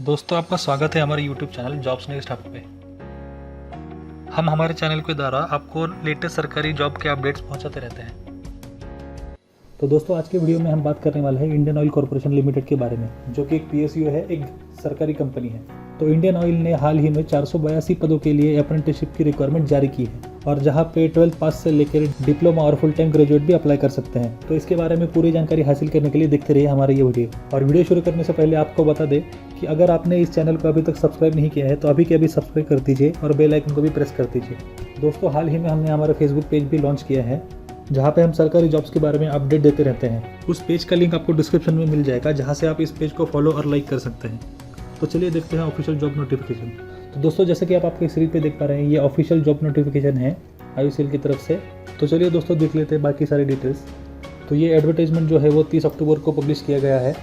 दोस्तों, आपका स्वागत है हमारे YouTube channel jobs next hub पे। हम हमारे चैनल के द्वारा आपको लेटेस्ट सरकारी जॉब के अपडेट्स पहुंचाते रहते हैं। तो दोस्तों, आज के वीडियो में हम बात करने वाले हैं इंडियन ऑयल कॉर्पोरेशन लिमिटेड के बारे में, जो कि एक PSU है, एक सरकारी कंपनी है। तो इंडियन ऑयल ने हाल ही में 482 पदों के लिए अप्रेंटिसशिप की रिक्वायरमेंट जारी की है, और जहां पे 12th पास से लेकर डिप्लोमा और फुल टाइम ग्रेजुएट भी अप्लाई कर सकते हैं। तो इसके बारे में पूरी जानकारी हासिल करने के लिए देखते रहिए हमारे ये वीडियो। और वीडियो शुरू करने से पहले आपको बता दें कि अगर आपने इस चैनल को अभी तक सब्सक्राइब नहीं किया है तो अभी के अभी सब्सक्राइब कर दीजिए और बेल आइकन को भी प्रेस कर दीजिए। दोस्तों, हाल ही में हमने हमारा फेसबुक पेज भी लॉन्च किया है, जहाँ पे हम सरकारी जॉब्स के बारे में अपडेट देते रहते हैं। उस पेज का लिंक आपको डिस्क्रिप्शन में मिल जाएगा, जहाँ से आप इस पेज को फॉलो और लाइक कर सकते हैं। तो चलिए देखते हैं ऑफिशियल जॉब नोटिफिकेशन। तो दोस्तों, जैसे कि आप आपके स्क्रीन पे देख पा रहे हैं, ये ऑफिशियल जॉब नोटिफिकेशन है IOCL की तरफ से। तो चलिए दोस्तों, देख लेते हैं बाकी सारी डिटेल्स। तो ये एडवर्टाइजमेंट जो है वो 30 अक्टूबर को पब्लिश किया गया है।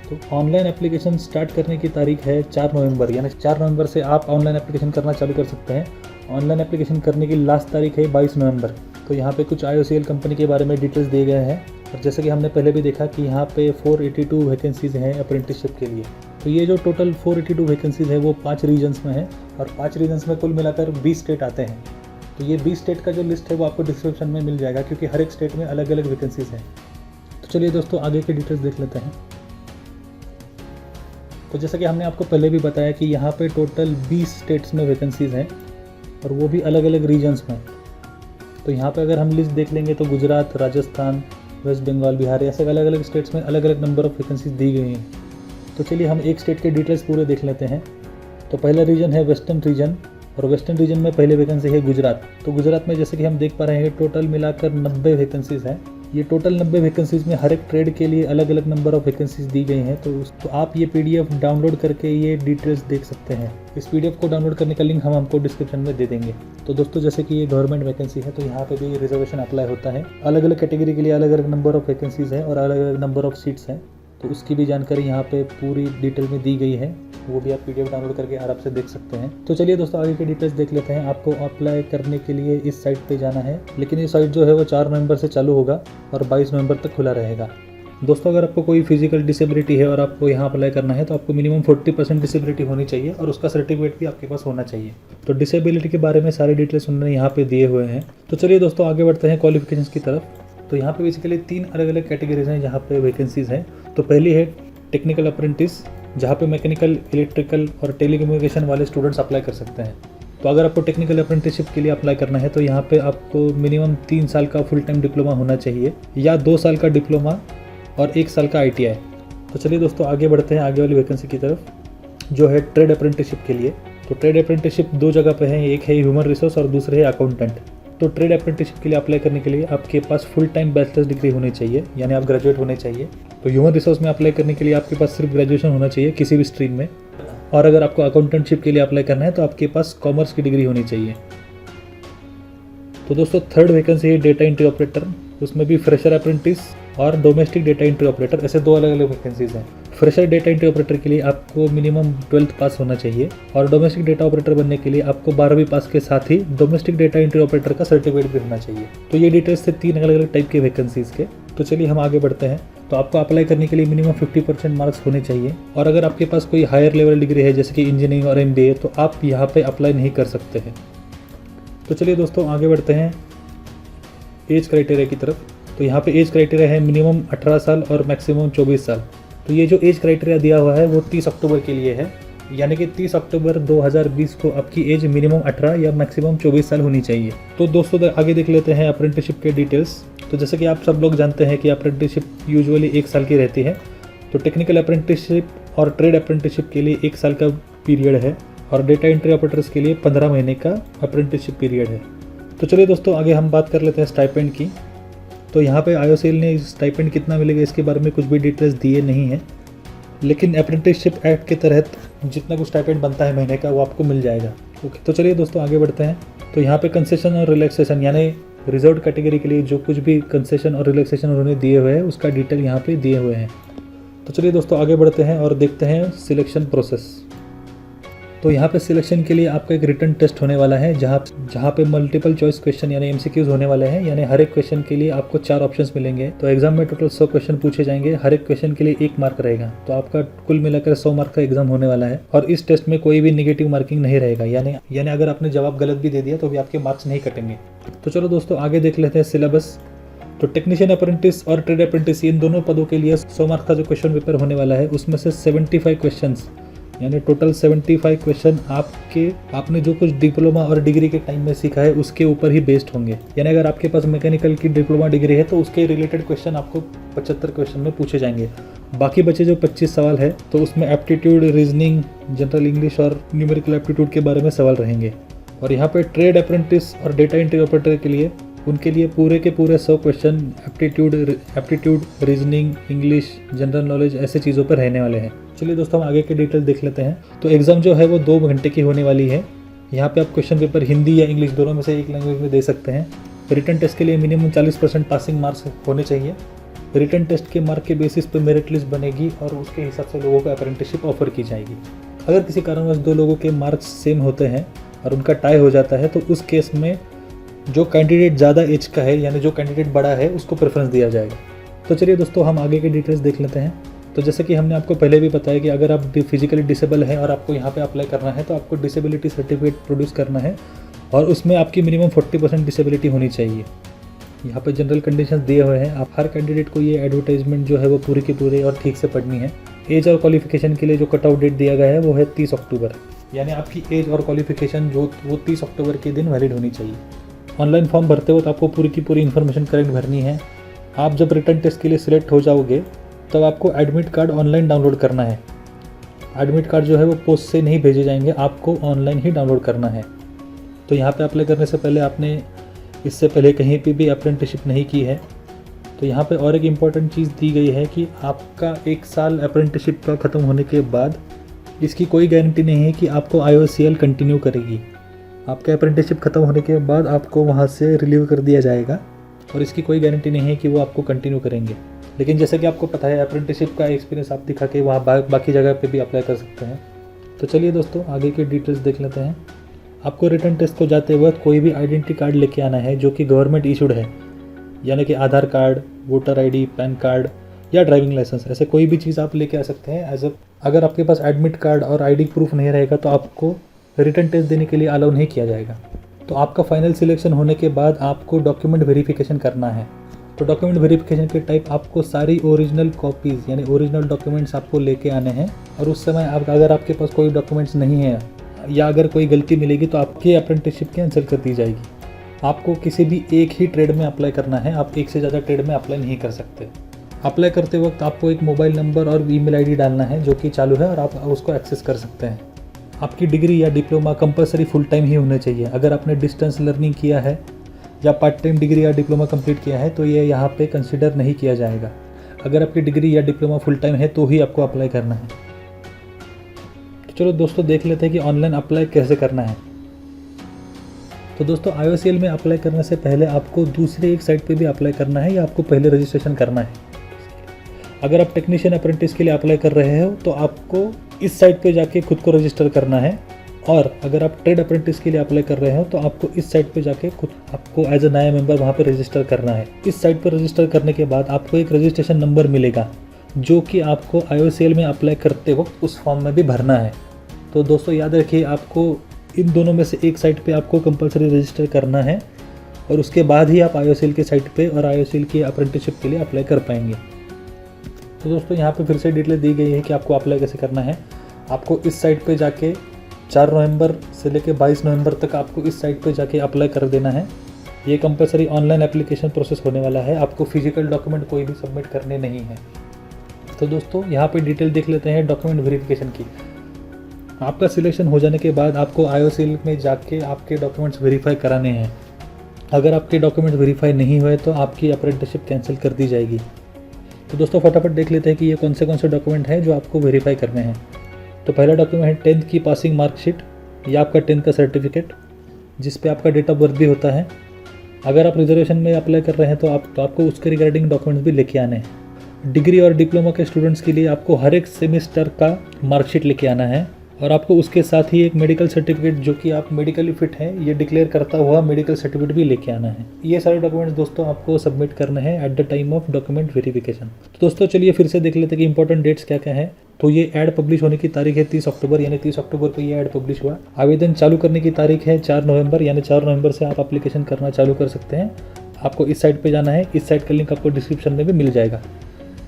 तो ऑनलाइन एप्लीकेशन स्टार्ट करने की तारीख है 4 नवंबर, यानी 4 नवंबर से आप ऑनलाइन एप्लीकेशन करना चालू कर सकते हैं। ऑनलाइन एप्लीकेशन करने की लास्ट तारीख है 22 नवंबर। तो यहाँ पे कुछ IOCL कंपनी के बारे में डिटेल्स दिए गए हैं, और जैसे कि हमने पहले भी देखा कि यहाँ पे 482 वैकेंसीज़ हैं अप्रेंटिसशिप के लिए। तो ये जो टोटल 482 वैकेंसीज़ है वो 5 रीजन्स में है, और 5 रीजन्स में कुल मिलाकर 20 स्टेट आते हैं। तो ये 20 स्टेट का जो लिस्ट है वो आपको डिस्क्रिप्शन में मिल जाएगा, क्योंकि हर एक स्टेट में अलग अलग वैकेंसीज़ हैं। तो चलिए दोस्तों, आगे की डिटेल्स देख लेते हैं। तो जैसा कि हमने आपको पहले भी बताया कि यहाँ पे टोटल 20 स्टेट्स में वैकेंसीज़ हैं, और वो भी अलग अलग रीजन्स में। तो यहाँ पे अगर हम लिस्ट देख लेंगे तो गुजरात, राजस्थान, वेस्ट बंगाल, बिहार, ऐसे अलग अलग स्टेट्स में अलग अलग नंबर ऑफ़ वैकेंसीज दी गई हैं। तो चलिए हम एक स्टेट के डिटेल्स पूरे देख लेते हैं। तो पहला रीजन है वेस्टर्न रीजन, और वेस्टर्न रीजन में पहले वैकेंसी है गुजरात। तो गुजरात में जैसे कि हम देख पा रहे हैं टोटल मिलाकर 90 वैकेंसीज़ हैं। ये टोटल 90 वैकेंसीज़ में हर एक ट्रेड के लिए अलग अलग नंबर ऑफ़ वैकेंसीज़ दी गई हैं। तो आप ये PDF डाउनलोड करके ये डिटेल्स देख सकते हैं। इस PDF को डाउनलोड करने का लिंक हम आपको डिस्क्रिप्शन में दे देंगे। तो दोस्तों, जैसे कि ये गवर्नमेंट वैकेंसी है, तो यहाँ पे भी रिजर्वेशन अप्लाई होता है। अलग अलग कैटेगरी के लिए अलग अलग नंबर ऑफ़ वैकेंसीज़ हैं और अलग अलग नंबर ऑफ़ सीट्स हैं। तो उसकी भी जानकारी यहाँ पे पूरी डिटेल में दी गई है, वो भी आप PDF डाउनलोड करके आराम से देख सकते हैं। तो चलिए दोस्तों, आगे की डिटेल्स देख लेते हैं। आपको अप्लाई करने के लिए इस साइट पे जाना है, लेकिन ये साइट जो है वो 4 नवंबर से चालू होगा और 22 नवंबर तक खुला रहेगा। दोस्तों, अगर आपको कोई फिजिकल डिसेबिलिटी है और आपको यहाँ अप्लाई करना है, तो आपको मिनिमम 40% डिसेबिलिटी होनी चाहिए, और उसका सर्टिफिकेट भी आपके पास होना चाहिए। तो डिसेबिलिटी के बारे में सारे डिटेल्स उन्होंने यहाँ पे दिए हुए हैं। तो चलिए दोस्तों, आगे बढ़ते हैं क्वालिफिकेशंस की तरफ। तो यहाँ पे बेसिकली 3 अलग अलग कैटेगरीज हैं जहाँ पे वैकेंसीज़ हैं। तो पहली है टेक्निकल अप्रेंटिस, जहाँ पे मैकेनिकल, इलेक्ट्रिकल और टेलीकम्युनिकेशन वाले स्टूडेंट्स अप्लाई कर सकते हैं। तो अगर आपको टेक्निकल अप्रेंटिसशिप के लिए अप्लाई करना है, तो यहाँ पे आपको मिनिमम 3 साल का फुल टाइम डिप्लोमा होना चाहिए, या 2 साल का डिप्लोमा और 1 साल का ITI। तो चलिए दोस्तों, आगे बढ़ते हैं आगे वाली वैकेंसी की तरफ, जो है ट्रेड अप्रेंटिसशिप के लिए। तो ट्रेड अप्रेंटिसशिप 2 जगह पे है, एक है ह्यूमन रिसोर्स और दूसरे है अकाउंटेंट। तो ट्रेड अप्रेंटिसशिप के लिए अप्लाई करने के लिए आपके पास फुल टाइम बैचलर्स डिग्री होनी चाहिए, यानी आप ग्रेजुएट होने चाहिए। तो ह्यूमन रिसोर्स में अप्लाई करने के लिए आपके पास सिर्फ ग्रेजुएशन होना चाहिए किसी भी स्ट्रीम में, और अगर आपको अकाउंटेंटशिप के लिए अप्लाई करना है तो आपके पास कॉमर्स की डिग्री होनी चाहिए। तो दोस्तों, थर्ड वैकेंसी है डेटा एंट्री ऑपरेटर। उसमें भी फ्रेशर अप्रेंटिस और डोमेस्टिक डेटा एंट्री ऑपरेटर, ऐसे 2 अलग अलग वैकेंसीज हैं। फ्रेशर डेटा एंट्री ऑपरेटर के लिए आपको मिनिमम 12th पास होना चाहिए, और डोमेस्टिक डेटा ऑपरेटर बनने के लिए आपको 12वीं पास के साथ ही डोमेस्टिक डेटा एंट्री ऑपरेटर का सर्टिफिकेट भी होना चाहिए। तो ये डिटेल्स थे 3 अलग अलग टाइप के वैकेंसीज के। तो चलिए हम आगे बढ़ते हैं। तो आपको अप्लाई करने के लिए मिनिमम 50% मार्क्स होने चाहिए, और अगर आपके पास कोई हायर लेवल डिग्री है जैसे कि इंजीनियरिंग और MBA, तो आप यहाँ पे अप्लाई नहीं कर सकते हैं। तो चलिए दोस्तों, आगे बढ़ते हैं एज क्राइटेरिया की तरफ। तो यहाँ पे एज क्राइटेरिया है मिनिमम 18 साल और मैक्सिमम 24 साल। तो ये जो एज क्राइटेरिया दिया हुआ है वो 30 अक्टूबर के लिए है, यानी कि 30 अक्टूबर 2020 को आपकी एज मिनिमम 18 या मैक्सिमम 24 साल होनी चाहिए। तो दोस्तों, आगे देख लेते हैं अप्रेंटिसशिप के डिटेल्स। तो जैसे कि आप सब लोग जानते हैं कि अप्रेंटिसशिप यूजुअली 1 साल की रहती है। तो टेक्निकल अप्रेंटिसशिप और ट्रेड अप्रेंटिसशिप के लिए 1 साल का पीरियड है, और डेटा एंट्री ऑपरेटर्स के लिए 15 महीने का अप्रेंटिसशिप पीरियड है। तो चलिए दोस्तों, आगे हम बात कर लेते हैं स्टाइपेंड की। तो यहाँ पे IOCL ने स्टाइपेंड कितना मिलेगा इसके बारे में कुछ भी डिटेल्स दिए नहीं हैं, लेकिन अप्रेंटिसशिप एक्ट के तहत जितना कुछ स्टाइपेंड बनता है महीने का वो आपको मिल जाएगा। ओके, तो चलिए दोस्तों, आगे बढ़ते हैं। तो यहाँ पे कंसेशन और रिलैक्सेशन, यानी रिजर्व कैटेगरी के लिए जो कुछ भी कंसेशन और रिलैक्सेशन उन्होंने दिए हुए हैं उसका डिटेल यहाँ पे दिए हुए हैं। तो चलिए दोस्तों, आगे बढ़ते हैं और देखते हैं सिलेक्शन प्रोसेस। तो यहाँ पे सिलेक्शन के लिए आपका एक रिटन टेस्ट होने वाला है, जहाँ पे मल्टीपल चॉइस क्वेश्चन यानी एमसीक्यूज होने वाले हैं। यानी हर एक क्वेश्चन के लिए आपको 4 ऑप्शंस मिलेंगे। तो एग्जाम में टोटल 100 क्वेश्चन पूछे जाएंगे, हर एक क्वेश्चन के लिए 1 मार्क रहेगा। तो आपका कुल मिलाकर 100 मार्क का एग्जाम होने वाला है। और इस टेस्ट में कोई भी निगेटिव मार्किंग नहीं रहेगा, यानी अगर आपने जवाब गलत भी दे दिया तो भी आपके मार्क्स नहीं कटेंगे। तो चलो दोस्तों आगे देख लेते हैं सिलेबस। तो टेक्नीशियन अप्रेंटिस और ट्रेड अप्रेंटिस इन दोनों पदों के लिए 100 मार्क का जो क्वेश्चन पेपर होने वाला है, उसमें से 75 क्वेश्चंस यानी टोटल 75 क्वेश्चन आपने जो कुछ डिप्लोमा और डिग्री के टाइम में सीखा है उसके ऊपर ही बेस्ड होंगे। यानी अगर आपके पास मैकेनिकल की डिप्लोमा डिग्री है तो उसके रिलेटेड क्वेश्चन आपको 75 क्वेश्चन में पूछे जाएंगे। बाकी बचे जो 25 सवाल है तो उसमें एप्टीट्यूड, रीजनिंग, जनरल इंग्लिश और न्यूमेरिकल एप्टीट्यूड के बारे में सवाल रहेंगे। और यहाँ पे ट्रेड अप्रेंटिस और डेटा एंट्री ऑपरेटर के लिए उनके लिए पूरे के पूरे 100 question aptitude, reasoning, English, general knowledge ऐसे चीज़ों पर रहने वाले हैं। चलिए दोस्तों हम आगे के डिटेल देख लेते हैं। तो एग्ज़ाम जो है वो 2 घंटे की होने वाली है। यहाँ पे आप क्वेश्चन पेपर हिंदी या इंग्लिश दोनों में से एक लैंग्वेज में दे सकते हैं। रिटन टेस्ट के लिए मिनिमम 40% पासिंग मार्क्स होने चाहिए। रिटन टेस्ट के मार्क के बेसिस पर मेरिट लिस्ट बनेगी और उसके हिसाब से लोगों को अप्रेंटिसशिप ऑफर की जाएगी। अगर किसी कारणवश 2 लोगों के मार्क्स सेम होते हैं और उनका टाई हो जाता है तो उस केस में जो कैंडिडेट ज़्यादा एज का है यानी जो कैंडिडेट बड़ा है उसको प्रेफरेंस दिया जाएगा। तो चलिए दोस्तों हम आगे के डिटेल्स देख लेते हैं। तो जैसे कि हमने आपको पहले भी बताया कि अगर आप फिजिकली डिसेबल हैं और आपको यहाँ पे अप्लाई करना है तो आपको डिसेबिलिटी सर्टिफिकेट प्रोड्यूस करना है और उसमें आपकी मिनिमम 40% डिसेबिलिटी होनी चाहिए। यहाँ पे जनरल कंडीशंस दिए हुए हैं। आप हर कैंडिडेट को ये एडवर्टाइजमेंट जो है वो पूरी की पूरी और ठीक से पढ़नी है। एज और क्वालिफिकेशन के लिए जो कट आउट डेट दिया गया है वो है 30 अक्टूबर। यानी आपकी एज और क्वालिफिकेशन वो 30 अक्टूबर के दिन वैलिड होनी चाहिए। ऑनलाइन फॉर्म भरते वक्त आपको पूरी की पूरी इन्फॉर्मेशन करेक्ट भरनी है। आप जब रिटन टेस्ट के लिए सिलेक्ट हो जाओगे तब आपको एडमिट कार्ड ऑनलाइन डाउनलोड करना है। एडमिट कार्ड जो है वो पोस्ट से नहीं भेजे जाएंगे, आपको ऑनलाइन ही डाउनलोड करना है। तो यहाँ पे अप्लाई करने से पहले आपने इससे पहले कहीं पे भी अप्रेंटिसशिप नहीं की है तो यहाँ पे और एक इम्पॉर्टेंट चीज़ दी गई है कि आपका 1 साल अप्रेंटिसशिप का ख़त्म होने के बाद इसकी कोई गारंटी नहीं है कि आपको IOCL कंटिन्यू करेगी। आपका अप्रेंटिसशिप ख़त्म होने के बाद आपको वहाँ से रिलीव कर दिया जाएगा और इसकी कोई गारंटी नहीं है कि वो आपको कंटिन्यू करेंगे। लेकिन जैसे कि आपको पता है अप्रेंटिसशिप का एक्सपीरियंस आप दिखा के वहाँ बाकी जगह पे भी अप्लाई कर सकते हैं। तो चलिए दोस्तों आगे के डिटेल्स देख लेते हैं। आपको रिटन टेस्ट को जाते वक्त कोई भी आइडेंटिटी कार्ड लेके आना है जो कि गवर्नमेंट इशूड है, यानी कि Aadhaar card, voter ID, PAN card या ड्राइविंग लाइसेंस, ऐसे कोई भी चीज़ आप लेके आ सकते हैं। अगर आपके पास एडमिट कार्ड और ID प्रूफ नहीं रहेगा तो आपको रिटन टेस्ट देने के लिए अलाउ नहीं किया जाएगा। तो आपका फाइनल सिलेक्शन होने के बाद आपको डॉक्यूमेंट वेरिफिकेशन करना है। तो डॉक्यूमेंट वेरिफिकेशन के टाइप आपको सारी ओरिजिनल कॉपीज़ यानी ओरिजिनल डॉक्यूमेंट्स आपको लेके आने हैं। और उस समय अगर आपके पास कोई डॉक्यूमेंट्स नहीं है या अगर कोई गलती मिलेगी तो आपकी अप्रेंटिसशिप कैंसिल कर दी जाएगी। आपको किसी भी एक ही ट्रेड में अप्लाई करना है, आप एक से ज़्यादा ट्रेड में अप्लाई नहीं कर सकते। अप्लाई करते वक्त आपको एक मोबाइल नंबर और ईमेल ID डालना है जो कि चालू है और आप उसको एक्सेस कर सकते हैं। आपकी डिग्री या डिप्लोमा कंपलसरी फुल टाइम ही होना चाहिए। अगर आपने डिस्टेंस लर्निंग किया है या पार्ट टाइम डिग्री या डिप्लोमा कंप्लीट किया है तो ये यहाँ पे कंसिडर नहीं किया जाएगा। अगर आपकी डिग्री या डिप्लोमा फुल टाइम है तो ही आपको अप्लाई करना है। तो चलो दोस्तों देख लेते हैं कि ऑनलाइन अप्लाई कैसे करना है। तो दोस्तों IOCL में अप्लाई करने से पहले आपको दूसरे एक साइट पे भी अप्लाई करना है या आपको पहले रजिस्ट्रेशन करना है। अगर आप टेक्नीशियन अप्रेंटिस के लिए अप्लाई कर रहे हो तो आपको इस साइट पे जाके खुद को रजिस्टर करना है। और अगर आप ट्रेड अप्रेंटिस के लिए अप्लाई कर रहे हो तो आपको इस साइट पे जाके खुद आपको एज अ नया मेंबर वहाँ पे रजिस्टर करना है। इस साइट पर रजिस्टर करने के बाद आपको एक रजिस्ट्रेशन नंबर मिलेगा जो कि आपको IOCL में अप्लाई करते वक्त उस फॉर्म में भी भरना है। तो दोस्तों याद रखिए आपको इन दोनों में से एक साइट पे आपको कंपलसरी रजिस्टर करना है और उसके बाद ही आप IOCL के साइट पे और IOCL की अप्रेंटिसशिप के लिए अप्लाई कर पाएंगे। तो दोस्तों यहाँ पे फिर से डिटेल दी गई है कि आपको अप्लाई कैसे करना है। आपको इस साइट पे जाके 4 नवंबर से लेकर 22 नवंबर तक आपको इस साइट पे जाके अप्लाई कर देना है। ये कंपलसरी ऑनलाइन एप्लीकेशन प्रोसेस होने वाला है, आपको फिजिकल डॉक्यूमेंट कोई भी सबमिट करने नहीं है। तो दोस्तों यहाँ पे डिटेल देख लेते हैं डॉक्यूमेंट वेरिफिकेशन की। आपका सिलेक्शन हो जाने के बाद आपको IOCL में जाके आपके डॉक्यूमेंट्स वेरीफाई कराने हैं। अगर आपके डॉक्यूमेंट्स वेरीफाई नहीं हुए तो आपकी अप्रेंटिसशिप कैंसिल कर दी जाएगी। तो दोस्तों फटाफट देख लेते हैं कि ये कौन से डॉक्यूमेंट हैं जो आपको वेरीफाई करने हैं। तो पहला डॉक्यूमेंट है 10th की पासिंग मार्कशीट या आपका 10th का सर्टिफिकेट जिस पे आपका डेट ऑफ बर्थ भी होता है। अगर आप रिजर्वेशन में अप्लाई कर रहे हैं तो आपको उसके रिगार्डिंग डॉक्यूमेंट्स भी लेके आने हैं। डिग्री और डिप्लोमा के स्टूडेंट्स के लिए आपको हर एक सेमेस्टर का मार्कशीट लेके आना है और आपको उसके साथ ही एक मेडिकल सर्टिफिकेट जो कि आप मेडिकली फिट हैं ये डिक्लेयर करता हुआ मेडिकल सर्टिफिकेट भी लेके आना है। ये सारे डॉक्यूमेंट्स दोस्तों आपको सबमिट करने हैं at the time of document verification. तो दोस्तों चलिए फिर से देख लेते हैं कि इंपॉर्टेंट डेट्स क्या क्या है। तो ये ऐड पब्लिश होने की तारीख है 30 अक्टूबर, यानी 30 अक्टूबर को ये ऐड पब्लिश हुआ। आवेदन चालू करने की तारीख है 4 नवंबर, यानी 4 नवंबर से आप एप्लीकेशन करना चालू कर सकते हैं। आपको इस साइट पे जाना है, इस साइट का लिंक आपको डिस्क्रिप्शन में भी मिल जाएगा।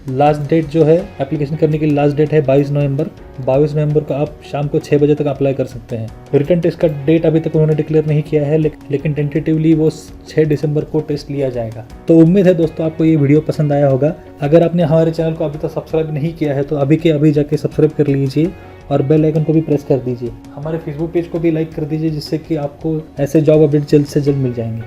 लास्ट डेट जो है एप्लीकेशन करने की लास्ट डेट है 22 नवंबर। 22 नवंबर को आप शाम को 6 बजे तक अप्लाई कर सकते हैं। रिटर्न टेस्ट का डेट अभी तक उन्होंने डिक्लेयर नहीं किया है, लेकिन टेंटेटिवली वो 6 दिसंबर को टेस्ट लिया जाएगा। तो उम्मीद है दोस्तों आपको ये वीडियो पसंद आया होगा। अगर आपने हमारे चैनल को अभी तक सब्सक्राइब नहीं किया है तो अभी के अभी जाके सब्सक्राइब कर लीजिए और बेल आइकन को भी प्रेस कर दीजिए। हमारे फेसबुक पेज को भी लाइक कर दीजिए, जिससे कि आपको ऐसे जॉब अपडेट जल्द से जल्द मिल जाएंगे।